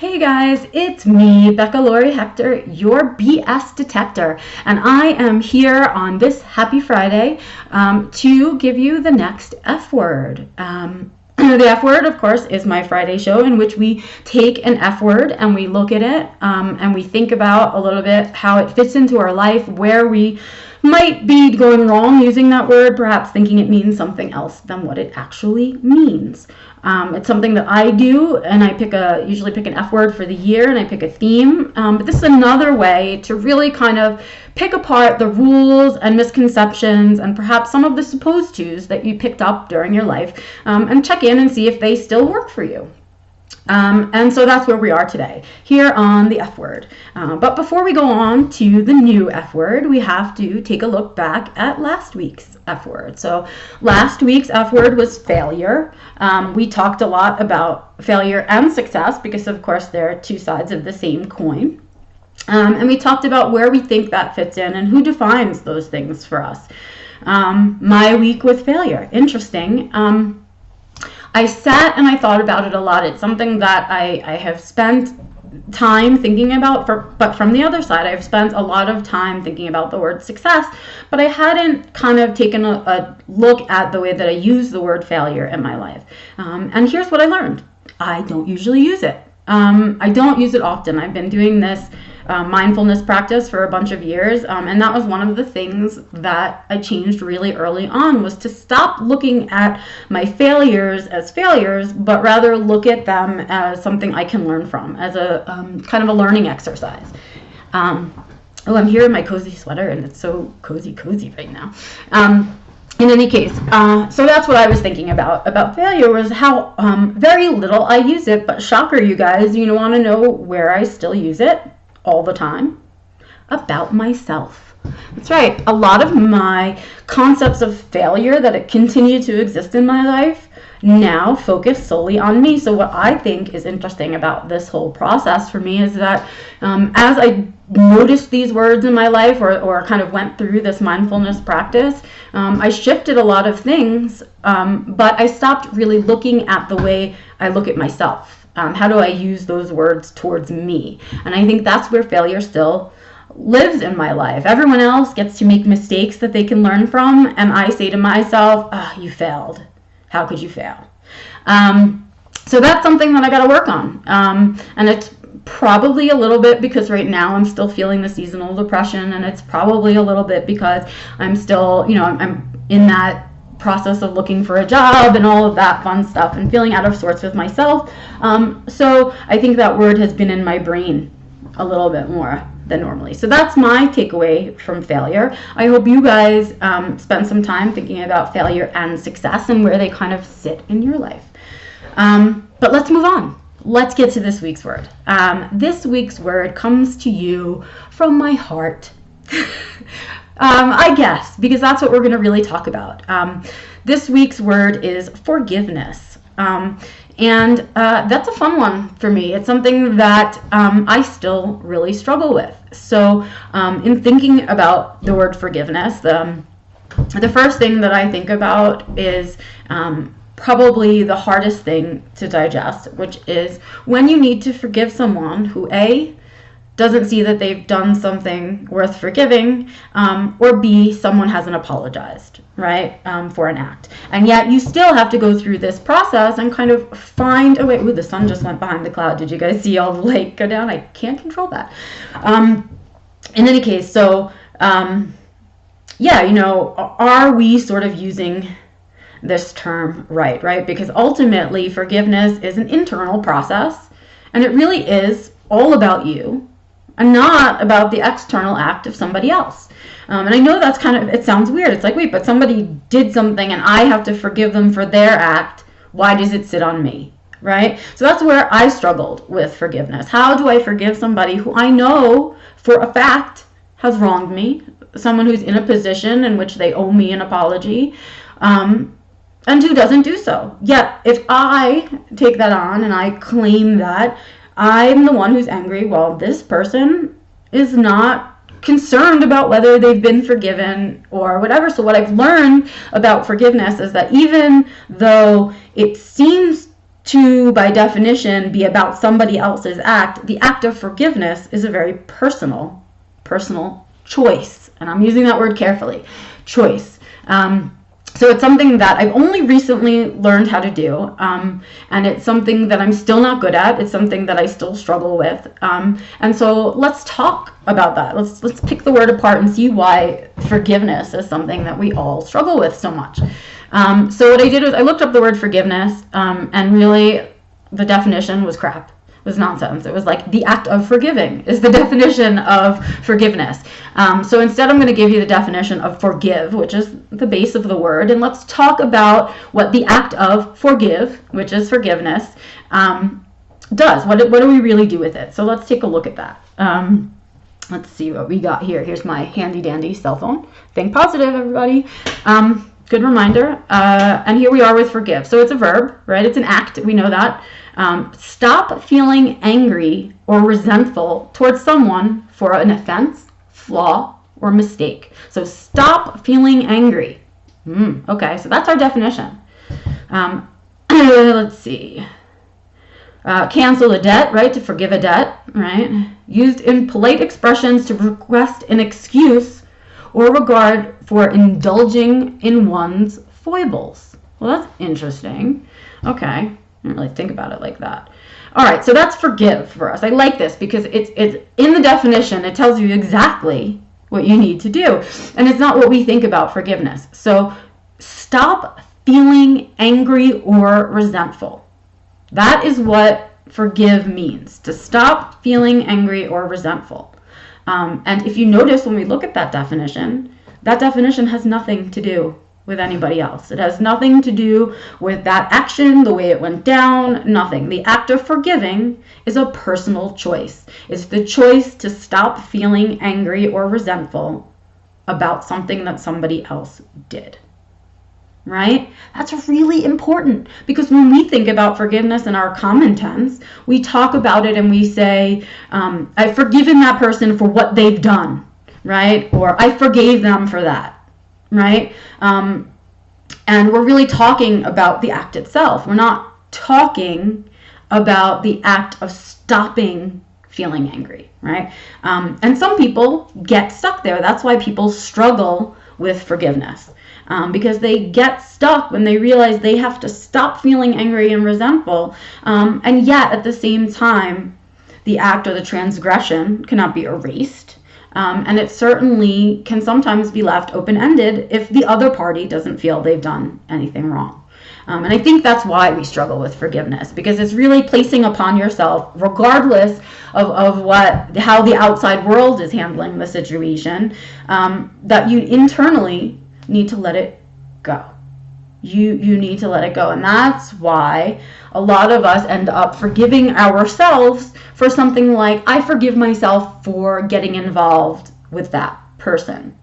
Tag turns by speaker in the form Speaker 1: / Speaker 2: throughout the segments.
Speaker 1: Hey guys, it's me, Becca Lori Hector, your BS detector, and I am here on this happy Friday to give you the next F word. The F word, of course, is my Friday show in which we take an F word and we look at it and we think about a little bit how it fits into our life, where we might be going wrong using that word, perhaps thinking it means something else than what it actually means. It's something that I do, and I usually pick an F word for the year, and I pick a theme. But this is another way to really kind of pick apart the rules and misconceptions and perhaps some of the supposed tos that you picked up during your life, and check in and see if they still work for you. And so that's where we are today, here on the F word. But before we go on to the new F word, we have to take a look back at last week's F word. So last week's F word was failure. We talked a lot about failure and success because, of course, they're two sides of the same coin. And we talked about where we think that fits in and who defines those things for us. My week with failure. Interesting. I sat and I thought about it a lot. It's something that I have spent time thinking about, but from the other side, I've spent a lot of time thinking about the word success, but I hadn't kind of taken a look at the way that I use the word failure in my life. And here's what I learned. I don't usually use it. I don't use it often. I've been doing this mindfulness practice for a bunch of years, and that was one of the things that I changed really early on, was to stop looking at my failures as failures, but rather look at them as something I can learn from, as a kind of a learning exercise. I'm here in my cozy sweater, and it's so cozy right now. In any case, so that's what I was thinking about failure, was how very little I use it. But shocker, you guys, you want to know where I still use it all the time? About myself. That's right. A lot of my concepts of failure that continue to exist in my life now focus solely on me. So what I think is interesting about this whole process for me is that as I noticed these words in my life, or kind of went through this mindfulness practice, I shifted a lot of things, but I stopped really looking at the way I look at myself. How do I use those words towards me? And I think that's where failure still lives in my life. Everyone else gets to make mistakes that they can learn from, and I say to myself, you failed. How could you fail? So that's something that I got to work on. And it's probably a little bit because right now I'm still feeling the seasonal depression, and it's probably a little bit because I'm still, I'm in that process of looking for a job and all of that fun stuff and feeling out of sorts with myself. So I think that word has been in my brain a little bit more than normally. So that's my takeaway from failure. I hope you guys spend some time thinking about failure and success and where they kind of sit in your life. But let's move on. Let's get to this week's word. This week's word comes to you from my heart. I guess, because that's what we're going to really talk about. This week's word is forgiveness. And that's a fun one for me. It's something that I still really struggle with. So in thinking about the word forgiveness, the first thing that I think about is probably the hardest thing to digest, which is when you need to forgive someone who A, doesn't see that they've done something worth forgiving, or B, someone hasn't apologized, right, for an act. And yet you still have to go through this process and kind of find a way. Ooh, the sun just went behind the cloud. Did you guys see all the light go down? I can't control that. In any case, so, are we sort of using this term right? Because ultimately forgiveness is an internal process, and it really is all about you, and not about the external act of somebody else. And I know that's it sounds weird. It's like, wait, but somebody did something and I have to forgive them for their act. Why does it sit on me, right? So that's where I struggled with forgiveness. How do I forgive somebody who I know for a fact has wronged me, someone who's in a position in which they owe me an apology, and who doesn't do so? Yet, if I take that on and I claim that I'm the one who's angry, well, this person is not concerned about whether they've been forgiven or whatever. So what I've learned about forgiveness is that even though it seems to to, by definition, be about somebody else's act, the act of forgiveness is a very personal choice. And I'm using that word carefully, choice. So it's something that I've only recently learned how to do, and it's something that I'm still not good at. It's something that I still struggle with, and so let's talk about that. Let's pick the word apart and see why forgiveness is something that we all struggle with so much. So what I did was I looked up the word forgiveness, and really the definition was crap. It was nonsense. It was like the act of forgiving is the definition of forgiveness. So instead I'm going to give you the definition of forgive, which is the base of the word, and let's talk about what the act of forgive, which is forgiveness, does. What do we really do with it? So let's take a look at that. Let's see what we got here. Here's my handy dandy cell phone. Think positive, everybody. Good reminder. And here we are with forgive. So it's a verb, right? It's an act. We know that. Stop feeling angry or resentful towards someone for an offense, flaw, or mistake. So stop feeling angry. Okay, so that's our definition. Let's see. Cancel a debt, right? To forgive a debt, right? Used in polite expressions to request an excuse or regard for indulging in one's foibles. Well, that's interesting. Okay. I didn't really think about it like that. All right, so that's forgive for us. I like this because it's in the definition. It tells you exactly what you need to do. And it's not what we think about forgiveness. So stop feeling angry or resentful. That is what forgive means, to stop feeling angry or resentful. And if you notice when we look at that definition has nothing to do with anybody else. It has nothing to do with that action, the way it went down, nothing. The act of forgiving is a personal choice. It's the choice to stop feeling angry or resentful about something that somebody else did. Right? That's really important because when we think about forgiveness in our common tense, we talk about it and we say, I've forgiven that person for what they've done, right? Or I forgave them for that. Right? And we're really talking about the act itself. We're not talking about the act of stopping feeling angry, right? And some people get stuck there. That's why people struggle with forgiveness, because they get stuck when they realize they have to stop feeling angry and resentful. And yet, at the same time, the act or the transgression cannot be erased. And it certainly can sometimes be left open-ended if the other party doesn't feel they've done anything wrong. And I think that's why we struggle with forgiveness, because it's really placing upon yourself, regardless of how the outside world is handling the situation, that you internally need to let it go. You need to let it go. And that's why a lot of us end up forgiving ourselves for something like, I forgive myself for getting involved with that person.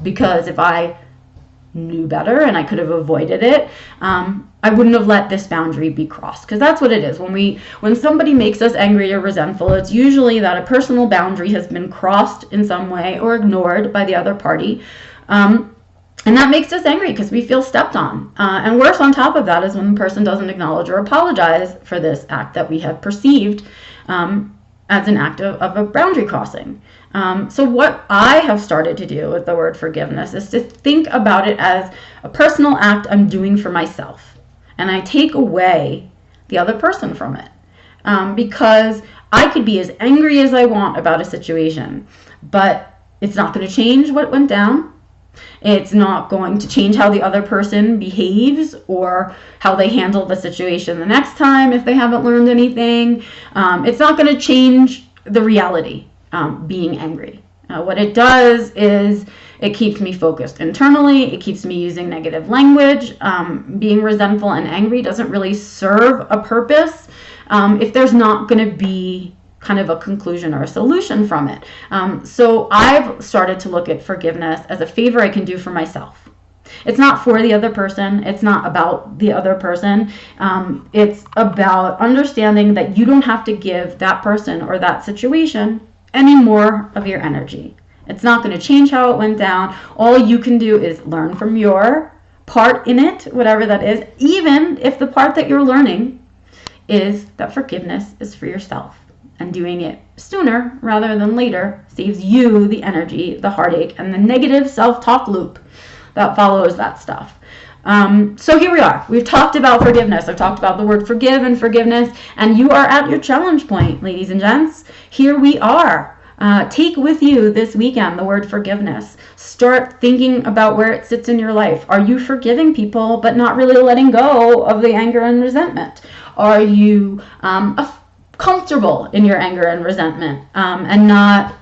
Speaker 1: Because if I knew better and I could have avoided it, I wouldn't have let this boundary be crossed. Because that's what it is. When somebody makes us angry or resentful, it's usually that a personal boundary has been crossed in some way or ignored by the other party. And that makes us angry because we feel stepped on. And worse on top of that is when the person doesn't acknowledge or apologize for this act that we have perceived as an act of a boundary crossing. So what I have started to do with the word forgiveness is to think about it as a personal act I'm doing for myself. And I take away the other person from it. Because I could be as angry as I want about a situation, but it's not going to change what went down. It's not going to change how the other person behaves or how they handle the situation the next time if they haven't learned anything. It's not going to change the reality, being angry. What it does is it keeps me focused internally. It keeps me using negative language. Being resentful and angry doesn't really serve a purpose if there's not going to be kind of a conclusion or a solution from it. So I've started to look at forgiveness as a favor I can do for myself. It's not for the other person. It's not about the other person. It's about understanding that you don't have to give that person or that situation any more of your energy. It's not going to change how it went down. All you can do is learn from your part in it, whatever that is, even if the part that you're learning is that forgiveness is for yourself. And doing it sooner rather than later saves you the energy, the heartache, and the negative self-talk loop that follows that stuff. So here we are. We've talked about forgiveness. I've talked about the word forgive and forgiveness, and you are at your challenge point, ladies and gents. Here we are. Take with you this weekend the word forgiveness. Start thinking about where it sits in your life. Are you forgiving people but not really letting go of the anger and resentment? Are you comfortable in your anger and resentment and not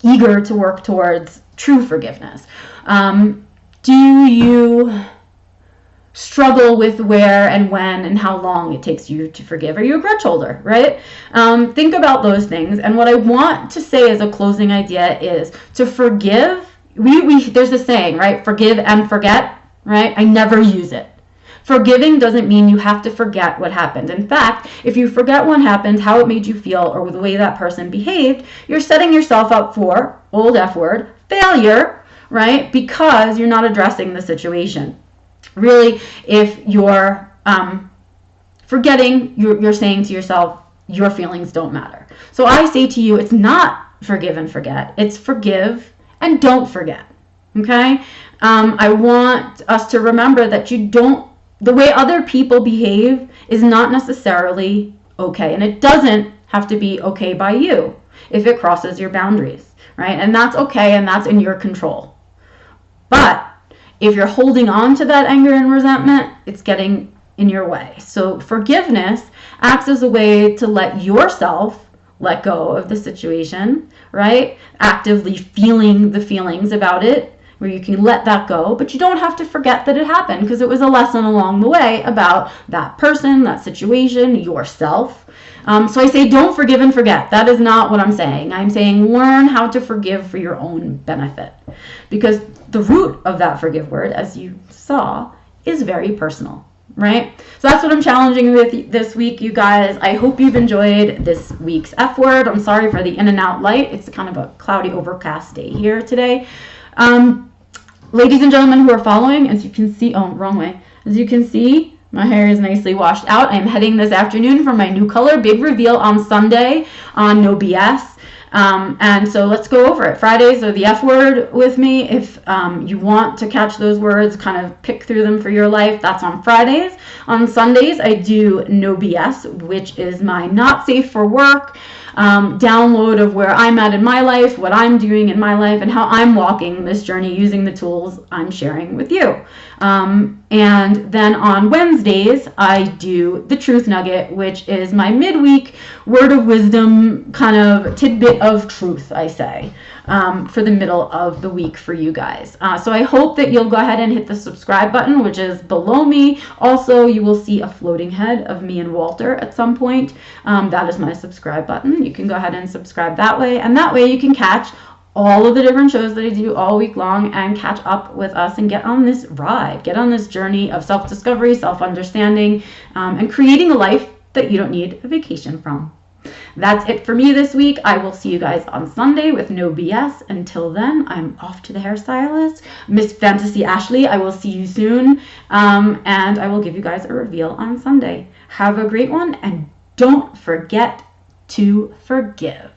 Speaker 1: eager to work towards true forgiveness? Do you struggle with where and when and how long it takes you to forgive? Are you a grudge holder, right? Think about those things. And what I want to say as a closing idea is to forgive. There's a saying, right? Forgive and forget, right? I never use it. Forgiving doesn't mean you have to forget what happened. In fact, if you forget what happened, how it made you feel, or the way that person behaved, you're setting yourself up for, old F word, failure, right? Because you're not addressing the situation. Really, if you're forgetting, you're saying to yourself, your feelings don't matter. So I say to you, it's not forgive and forget. It's forgive and don't forget. Okay? I want us to remember that the way other people behave is not necessarily okay. And it doesn't have to be okay by you if it crosses your boundaries, right? And that's okay, and that's in your control. But if you're holding on to that anger and resentment, it's getting in your way. So forgiveness acts as a way to let yourself let go of the situation, right? Actively feeling the feelings about it, where you can let that go, but you don't have to forget that it happened, because it was a lesson along the way about that person, that situation, yourself. So I say don't forgive and forget. That is not what I'm saying. I'm saying learn how to forgive for your own benefit, because the root of that forgive word, as you saw, is very personal, right? So that's what I'm challenging with this week, you guys. I hope you've enjoyed this week's F word. I'm sorry for the in and out light. It's kind of a cloudy, overcast day here today. Ladies and gentlemen who are following, as you can see, wrong way. As you can see, my hair is nicely washed out. I'm heading this afternoon for my new color. Big reveal on Sunday on No BS. And so let's go over it. Fridays are the F word with me. If you want to catch those words, kind of pick through them for your life, that's on Fridays. On Sundays, I do No BS, which is my not safe for work download of where I'm at in my life, what I'm doing in my life, and how I'm walking this journey using the tools I'm sharing with you. And then on Wednesdays, I do the Truth Nugget, which is my midweek word of wisdom, kind of tidbit of truth, I say, for the middle of the week for you guys. So I hope that you'll go ahead and hit the subscribe button, which is below me. Also, you will see a floating head of me and Walter at some point. That is my subscribe button. You can go ahead and subscribe that way, and that way you can catch all of the different shows that I do all week long and catch up with us and get on this ride, get on this journey of self-discovery, self-understanding, and creating a life that you don't need a vacation from. That's it for me this week. I will see you guys on Sunday with No BS. Until then, I'm off to the hairstylist, Miss Fantasy Ashley. I will see you soon, and I will give you guys a reveal on Sunday. Have a great one, and don't forget to forgive.